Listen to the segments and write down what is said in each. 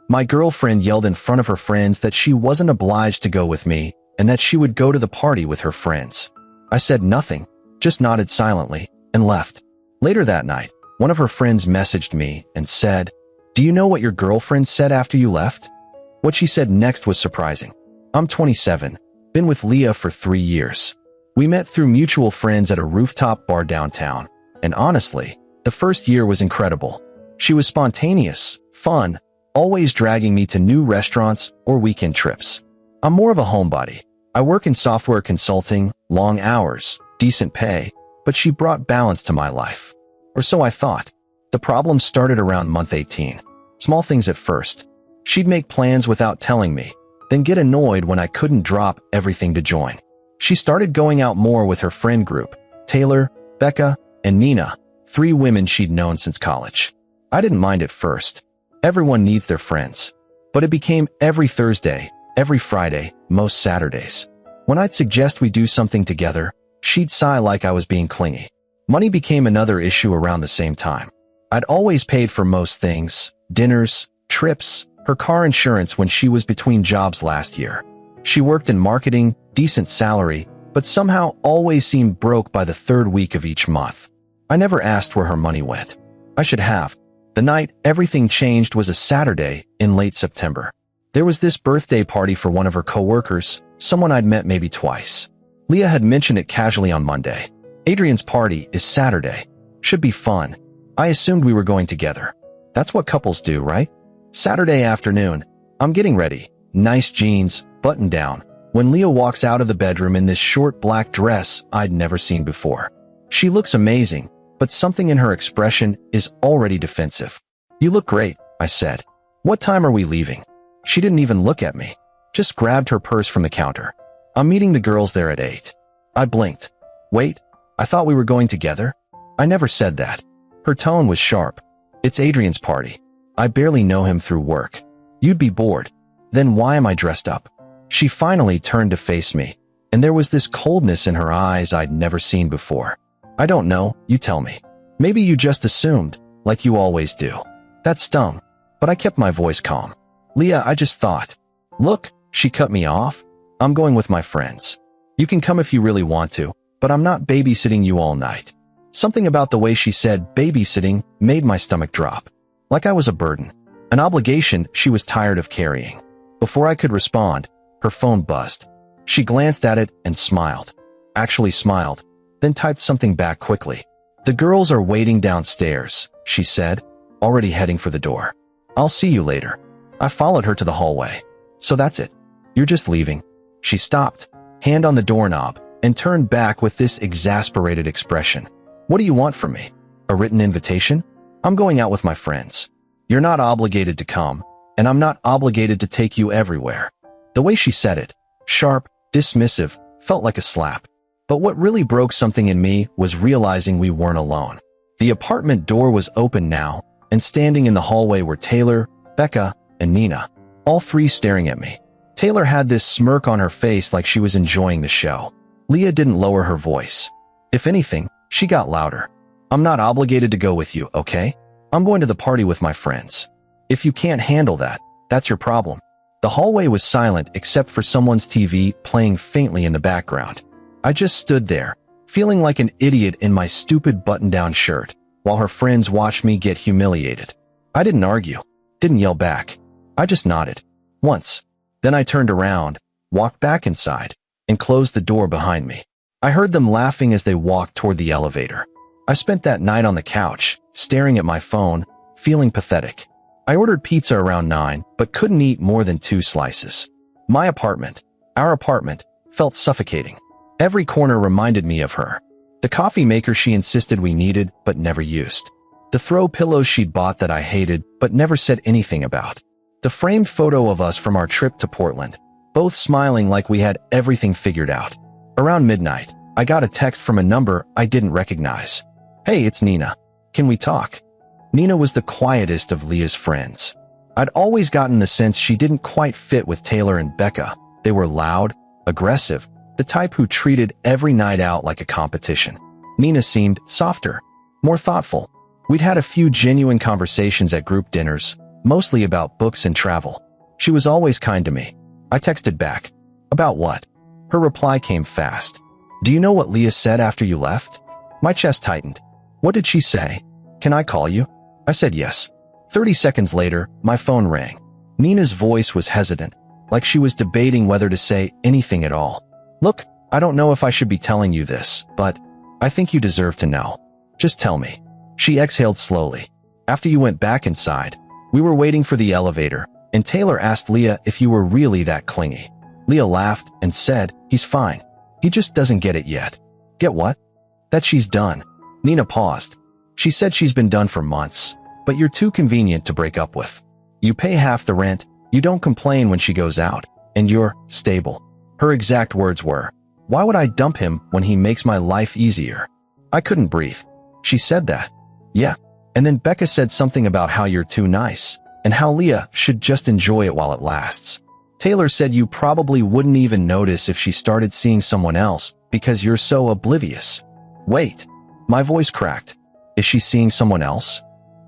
My girlfriend yelled in front of her friends that she wasn't obliged to go with me and that she would go to the party with her friends. I said nothing, just nodded silently, and left. Later that night, one of her friends messaged me and said, "Do you know what your girlfriend said after you left?" What she said next was surprising. "I'm 27, been with Leah for 3 years. We met through mutual friends at a rooftop bar downtown, and honestly, the first year was incredible. She was spontaneous, fun, always dragging me to new restaurants or weekend trips. I'm more of a homebody. I work in software consulting, long hours, decent pay, but she brought balance to my life. Or so I thought. The problem started around month 18. Small things at first. She'd make plans without telling me, then get annoyed when I couldn't drop everything to join. She started going out more with her friend group, Taylor, Becca, and Nina, 3 women she'd known since college. I didn't mind at first. Everyone needs their friends. But it became every Thursday, every Friday, most Saturdays. When I'd suggest we do something together, she'd sigh like I was being clingy. Money became another issue around the same time. I'd always paid for most things, dinners, trips, her car insurance when she was between jobs last year. She worked in marketing, decent salary, but somehow always seemed broke by the 3rd week of each month. I never asked where her money went. I should have. The night everything changed was a Saturday in late September. There was this birthday party for one of her coworkers, someone I'd met maybe twice. Leah had mentioned it casually on Monday. Adrian's party is Saturday. Should be fun. I assumed we were going together. That's what couples do, right? Saturday afternoon. I'm getting ready. Nice jeans, button down, when Leah walks out of the bedroom in this short black dress I'd never seen before. She looks amazing, but something in her expression is already defensive. "You look great," I said. "What time are we leaving?" She didn't even look at me, just grabbed her purse from the counter. "I'm meeting the girls there at 8. I blinked. "Wait, I thought we were going together?" I never said that. Her tone was sharp. "It's Adrian's party. I barely know him through work. You'd be bored. Then why am I dressed up?" She finally turned to face me, and there was this coldness in her eyes I'd never seen before. "I don't know, you tell me. Maybe you just assumed, like you always do." That stung, but I kept my voice calm. "Leah, I just thought." "Look," she cut me off. "I'm going with my friends. You can come if you really want to, but I'm not babysitting you all night." Something about the way she said babysitting made my stomach drop. Like I was a burden, an obligation she was tired of carrying. Before I could respond, her phone buzzed. She glanced at it and smiled. Actually smiled, then typed something back quickly. "The girls are waiting downstairs," she said, already heading for the door. "I'll see you later." I followed her to the hallway. "So that's it. You're just leaving." She stopped, hand on the doorknob, and turned back with this exasperated expression. "What do you want from me? A written invitation? I'm going out with my friends. You're not obligated to come, and I'm not obligated to take you everywhere." The way she said it, sharp, dismissive, felt like a slap. But what really broke something in me was realizing we weren't alone. The apartment door was open now, and standing in the hallway were Taylor, Becca, and Nina, all 3 staring at me. Taylor had this smirk on her face like she was enjoying the show. Leah didn't lower her voice. If anything, she got louder. "I'm not obligated to go with you, okay? I'm going to the party with my friends. If you can't handle that, that's your problem." The hallway was silent except for someone's TV playing faintly in the background. I just stood there, feeling like an idiot in my stupid button-down shirt, while her friends watched me get humiliated. I didn't argue, didn't yell back. I just nodded. Once. Then I turned around, walked back inside, and closed the door behind me. I heard them laughing as they walked toward the elevator. I spent that night on the couch, staring at my phone, feeling pathetic. I ordered pizza around 9, but couldn't eat more than 2 slices. My apartment, our apartment, felt suffocating. Every corner reminded me of her. The coffee maker she insisted we needed but never used. The throw pillows she'd bought that I hated but never said anything about. The framed photo of us from our trip to Portland, both smiling like we had everything figured out. Around midnight, I got a text from a number I didn't recognize. "Hey, it's Nina. Can we talk?" Nina was the quietest of Leah's friends. I'd always gotten the sense she didn't quite fit with Taylor and Becca. They were loud, aggressive, the type who treated every night out like a competition. Nina seemed softer, more thoughtful. We'd had a few genuine conversations at group dinners, mostly about books and travel. She was always kind to me. I texted back. About what? Her reply came fast. Do you know what Leah said after you left? My chest tightened. What did she say? Can I call you? I said yes. 30 seconds later, my phone rang. Nina's voice was hesitant, like she was debating whether to say anything at all. Look, I don't know if I should be telling you this, but I think you deserve to know. Just tell me. She exhaled slowly. After you went back inside, we were waiting for the elevator, and Taylor asked Leah if you were really that clingy. Leah laughed and said, he's fine. He just doesn't get it yet. Get what? That she's done. Nina paused. She said she's been done for months, but you're too convenient to break up with. You pay half the rent, you don't complain when she goes out, and you're stable. Her exact words were, why would I dump him when he makes my life easier? I couldn't breathe. She said that. Yeah. And then Becca said something about how you're too nice, and how Leah should just enjoy it while it lasts. Taylor said you probably wouldn't even notice if she started seeing someone else because you're so oblivious. Wait. My voice cracked. Is she seeing someone else?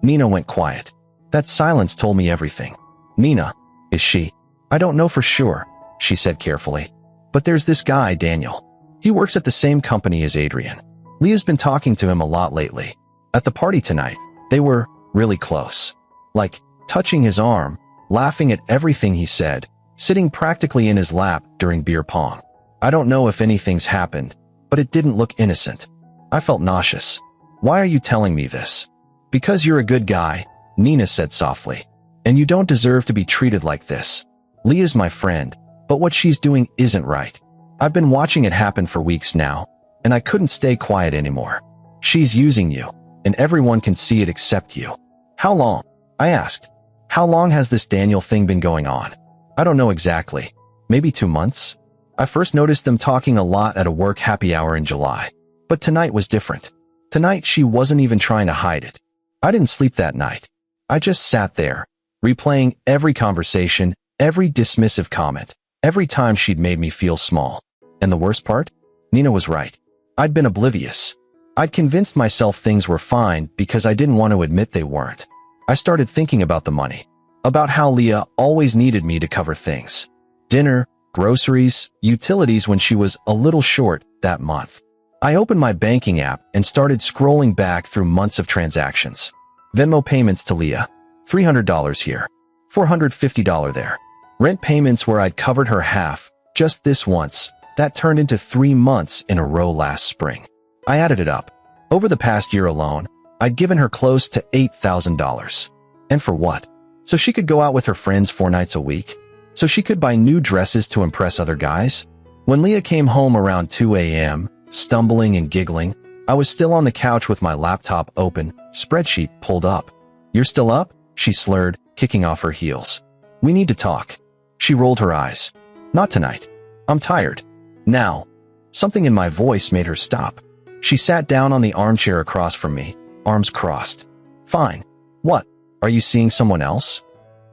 Nina went quiet. That silence told me everything. Nina, is she? I don't know for sure, she said carefully. But there's this guy, Daniel. He works at the same company as Adrian. Leah's been talking to him a lot lately. At the party tonight, they were really close. Like, touching his arm, laughing at everything he said, sitting practically in his lap during beer pong. I don't know if anything's happened, but it didn't look innocent. I felt nauseous. Why are you telling me this? Because you're a good guy, Nina said softly. And you don't deserve to be treated like this. Leah's my friend, but what she's doing isn't right. I've been watching it happen for weeks now, and I couldn't stay quiet anymore. She's using you, and everyone can see it except you. How long? I asked. How long has this Daniel thing been going on? I don't know exactly. Maybe 2 months? I first noticed them talking a lot at a work happy hour in July. But tonight was different. Tonight she wasn't even trying to hide it. I didn't sleep that night. I just sat there, replaying every conversation, every dismissive comment, every time she'd made me feel small. And the worst part? Nina was right. I'd been oblivious. I'd convinced myself things were fine because I didn't want to admit they weren't. I started thinking about the money. About how Leah always needed me to cover things. Dinner, groceries, utilities when she was a little short that month. I opened my banking app and started scrolling back through months of transactions. Venmo payments to Leah. $300 here. $450 there. Rent payments where I'd covered her half, just this once. That turned into 3 months in a row last spring. I added it up. Over the past year alone, I'd given her close to $8,000. And for what? So she could go out with her friends 4 nights a week? So she could buy new dresses to impress other guys? When Leah came home around 2 a.m., stumbling and giggling, I was still on the couch with my laptop open, spreadsheet pulled up. You're still up? She slurred, kicking off her heels. We need to talk. She rolled her eyes. Not tonight. I'm tired. Now. Something in my voice made her stop. She sat down on the armchair across from me, arms crossed. Fine. What? Are you seeing someone else?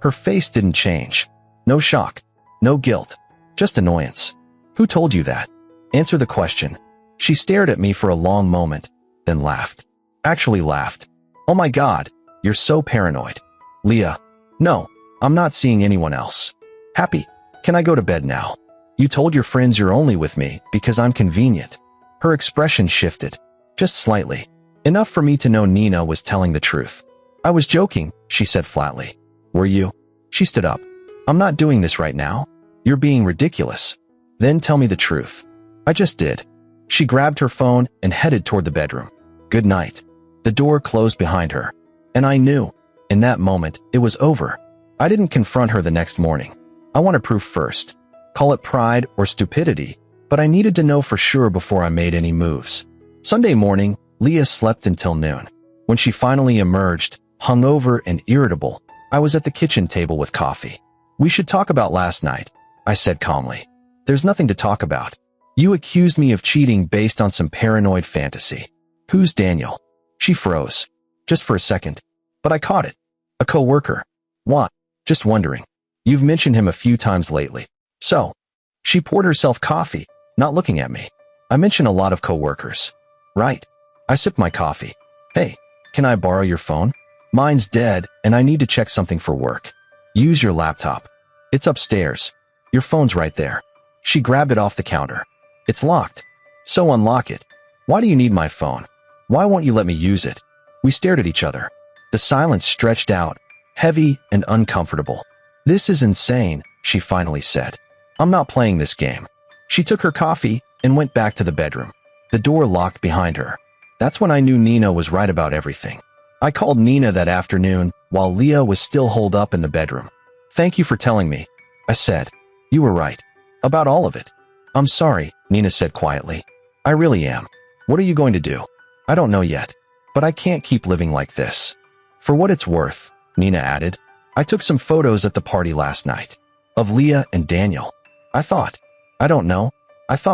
Her face didn't change. No shock. No guilt. Just annoyance. Who told you that? Answer the question. She stared at me for a long moment, then laughed. Actually laughed. Oh my God, you're so paranoid. Leah. No, I'm not seeing anyone else. Happy. Can I go to bed now? You told your friends you're only with me because I'm convenient. Her expression shifted. Just slightly. Enough for me to know Nina was telling the truth. I was joking, she said flatly. Were you? She stood up. I'm not doing this right now. You're being ridiculous. Then tell me the truth. I just did. She grabbed her phone and headed toward the bedroom. Good night. The door closed behind her. And I knew, in that moment, it was over. I didn't confront her the next morning. I wanted proof first. Call it pride or stupidity, but I needed to know for sure before I made any moves. Sunday morning, Leah slept until noon. When she finally emerged, hungover and irritable, I was at the kitchen table with coffee. We should talk about last night, I said calmly. There's nothing to talk about. You accused me of cheating based on some paranoid fantasy. Who's Daniel? She froze. Just for a second. But I caught it. A coworker. What? Just wondering. You've mentioned him a few times lately. So? She poured herself coffee, not looking at me. I mention a lot of coworkers. Right. I sipped my coffee. Hey, can I borrow your phone? Mine's dead, and I need to check something for work. Use your laptop. It's upstairs. Your phone's right there. She grabbed it off the counter. It's locked. So unlock it. Why do you need my phone? Why won't you let me use it? We stared at each other. The silence stretched out, heavy and uncomfortable. This is insane, she finally said. I'm not playing this game. She took her coffee and went back to the bedroom. The door locked behind her. That's when I knew Nina was right about everything. I called Nina that afternoon while Leah was still holed up in the bedroom. Thank you for telling me, I said. You were right. About all of it. I'm sorry, Nina said quietly. I really am. What are you going to do? I don't know yet. But I can't keep living like this. For what it's worth, Nina added, I took some photos at the party last night. Of Leah and Daniel. I thought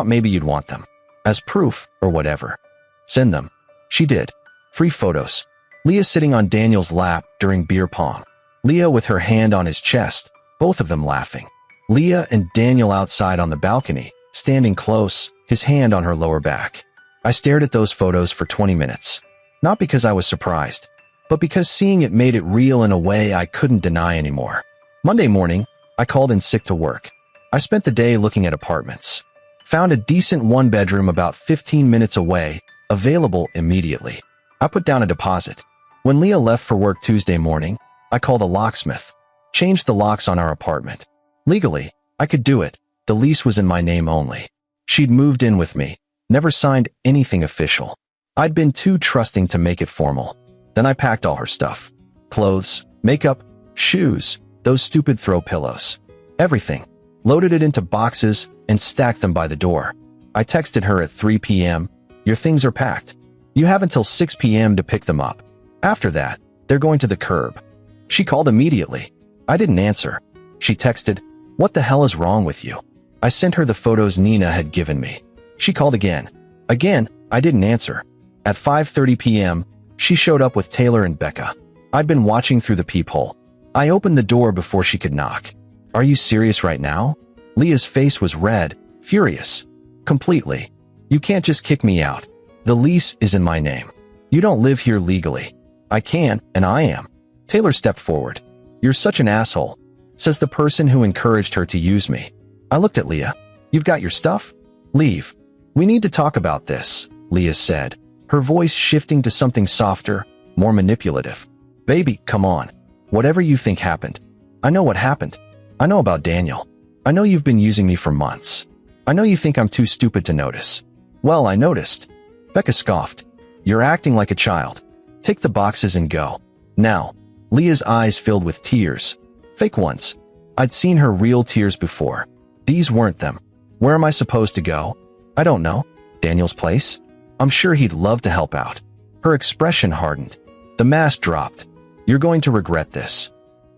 maybe you'd want them. As proof or whatever. Send them. She did. Free photos. Leah sitting on Daniel's lap during beer pong. Leah with her hand on his chest, both of them laughing. Leah and Daniel outside on the balcony, standing close, his hand on her lower back. I stared at those photos for 20 minutes. Not because I was surprised, but because seeing it made it real in a way I couldn't deny anymore. Monday morning, I called in sick to work. I spent the day looking at apartments. Found a decent one-bedroom about 15 minutes away, available immediately. I put down a deposit. When Leah left for work Tuesday morning, I called a locksmith. Changed the locks on our apartment. Legally, I could do it. The lease was in my name only. She'd moved in with me, never signed anything official. I'd been too trusting to make it formal. Then I packed all her stuff. Clothes, makeup, shoes, those stupid throw pillows. Everything. Loaded it into boxes and stacked them by the door. I texted her at 3 p.m. Your things are packed. You have until 6 p.m. to pick them up. After that, they're going to the curb. She called immediately. I didn't answer. She texted, what the hell is wrong with you? I sent her the photos Nina had given me. She called again. Again, I didn't answer. At 5:30 p.m., she showed up with Taylor and Becca. I'd been watching through the peephole. I opened the door before she could knock. Are you serious right now? Leah's face was red, furious. Completely. You can't just kick me out. The lease is in my name. You don't live here legally. I can, and I am. Taylor stepped forward. You're such an asshole, says the person who encouraged her to use me. I looked at Leah. You've got your stuff? Leave. We need to talk about this, Leah said, her voice shifting to something softer, more manipulative. Baby, come on. Whatever you think happened. I know what happened. I know about Daniel. I know you've been using me for months. I know you think I'm too stupid to notice. Well, I noticed. Becca scoffed. You're acting like a child. Take the boxes and go. Now. Leah's eyes filled with tears. Fake ones. I'd seen her real tears before. These weren't them. Where am I supposed to go? I don't know. Daniel's place? I'm sure he'd love to help out. Her expression hardened. The mask dropped. You're going to regret this.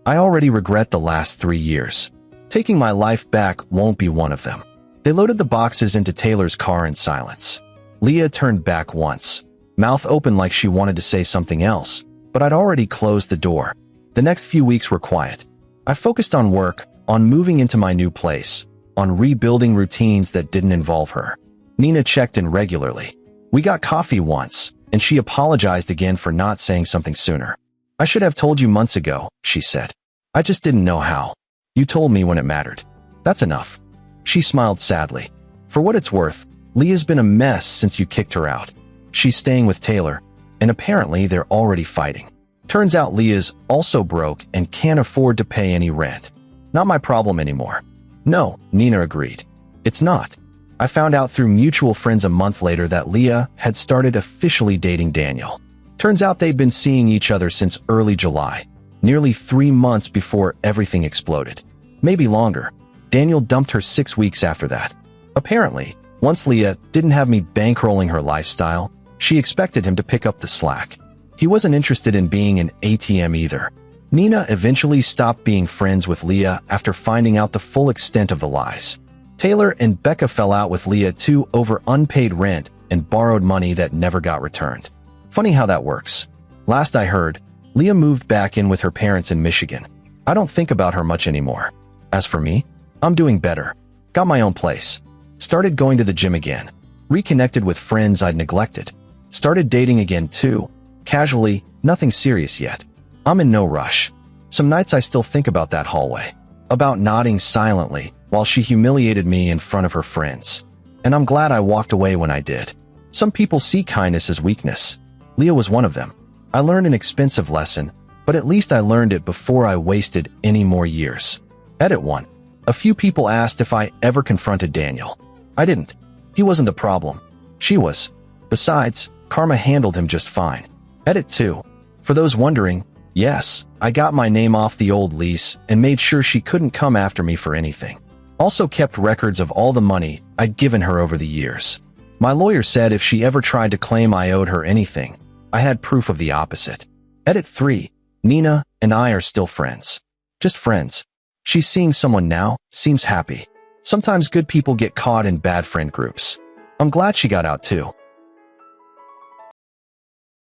I already regret the last 3 years. Taking my life back won't be one of them. They loaded the boxes into Taylor's car in silence. Leah turned back once, mouth open like she wanted to say something else, but I'd already closed the door. The next few weeks were quiet. I focused on work, on moving into my new place, on rebuilding routines that didn't involve her. Nina checked in regularly. We got coffee once, and she apologized again for not saying something sooner. I should have told you months ago, she said. I just didn't know how. You told me when it mattered. That's enough. She smiled sadly. For what it's worth, Leah's been a mess since you kicked her out. She's staying with Taylor, and apparently they're already fighting. Turns out Leah's also broke and can't afford to pay any rent. Not my problem anymore. No, Nina agreed. It's not. I found out through mutual friends a month later that Leah had started officially dating Daniel. Turns out they'd been seeing each other since early July, nearly 3 months before everything exploded. Maybe longer. Daniel dumped her 6 weeks after that. Apparently, once Leah didn't have me bankrolling her lifestyle, she expected him to pick up the slack. He wasn't interested in being an ATM either. Nina eventually stopped being friends with Leah after finding out the full extent of the lies. Taylor and Becca fell out with Leah too over unpaid rent and borrowed money that never got returned. Funny how that works. Last I heard, Leah moved back in with her parents in Michigan. I don't think about her much anymore. As for me, I'm doing better. Got my own place. Started going to the gym again. Reconnected with friends I'd neglected. Started dating again too. Casually, nothing serious yet. I'm in no rush. Some nights I still think about that hallway, about nodding silently while she humiliated me in front of her friends. And I'm glad I walked away when I did. Some people see kindness as weakness. Leah was one of them. I learned an expensive lesson, but at least I learned it before I wasted any more years. Edit 1. A few people asked if I ever confronted Daniel. I didn't. He wasn't the problem. She was. Besides, Karma handled him just fine. Edit 2. For those wondering, yes, I got my name off the old lease and made sure she couldn't come after me for anything. Also kept records of all the money I'd given her over the years. My lawyer said if she ever tried to claim I owed her anything, I had proof of the opposite. Edit 3. Nina and I are still friends. Just friends. She's seeing someone now, seems happy. Sometimes good people get caught in bad friend groups. I'm glad she got out too.